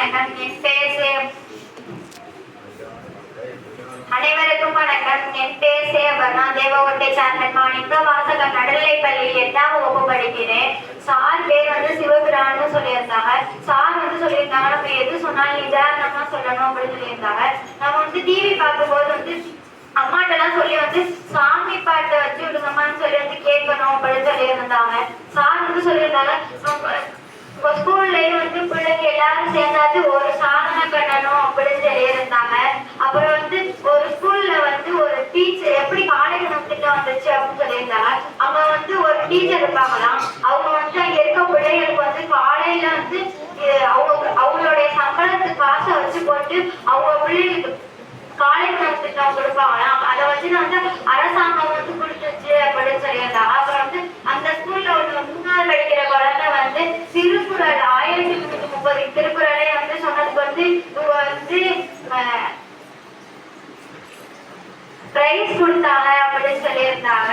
வணக்கம். என் பெயர் அனைவருக்கும் வணக்கம். என் பெயர் சேவர்ணா. தேவகோட்டை சாந்தன்மான். இந்த வாசகம் நடுநிலைப்பள்ளி 8ஆம் வகுப்பு படிக்கிறேன். சார் பேர் சிவபிரான்னு சொல்லியிருந்தாங்க. சார் சொல்லியிருந்தாங்க நம்ம எது சொன்னாலும் நிதானமா சொல்லணும் அப்படின்னு சொல்லியிருந்தாங்க. நம்ம டிவி பார்க்கும்போது அம்மாட்டெல்லாம் சொல்லி சாமி பாட்டை வச்சு விடுங்கம்மான்னு சொல்லி கேட்கணும் அப்படின்னு சொல்லியிருந்தாங்க. சார் சொல்லியிருந்தாங்க ஸ்கூல்லயும் பிள்ளைங்க எல்லாரும் சேர்ந்தாச்சு ஒரு சாதனை பண்ணணும் அப்படின்னு சொல்லியிருந்தாங்க. அப்புறம் ஒரு ஸ்கூல்ல ஒரு டீச்சர் எப்படி காலேஜ் திட்டம் வந்துச்சு அப்படின்னு சொல்லியிருந்தாங்க. அவங்க ஒரு டீச்சர் இருப்பாங்களாம். அவங்க அங்க இருக்க பிள்ளைகளுக்கு காலையில அவங்களுடைய சம்பளத்துக்கு காசை வச்சு போட்டு அவங்க பிள்ளைகளுக்கு காலேஜ் திட்டம் கொடுப்பாங்களாம். அதை அரசாங்கம் கொடுத்துச்சு அப்படின்னு சொல்லியிருந்தாங்க. அப்புறம் அந்த ஸ்கூல்ல 3ஆவது படிக்கிற குழந்தை திருக்குறள் 1330 திருக்குறளை சொன்னதுக்கு பிரைஸ் கொடுத்தாங்க அப்படின்னு சொல்லியிருந்தாங்க.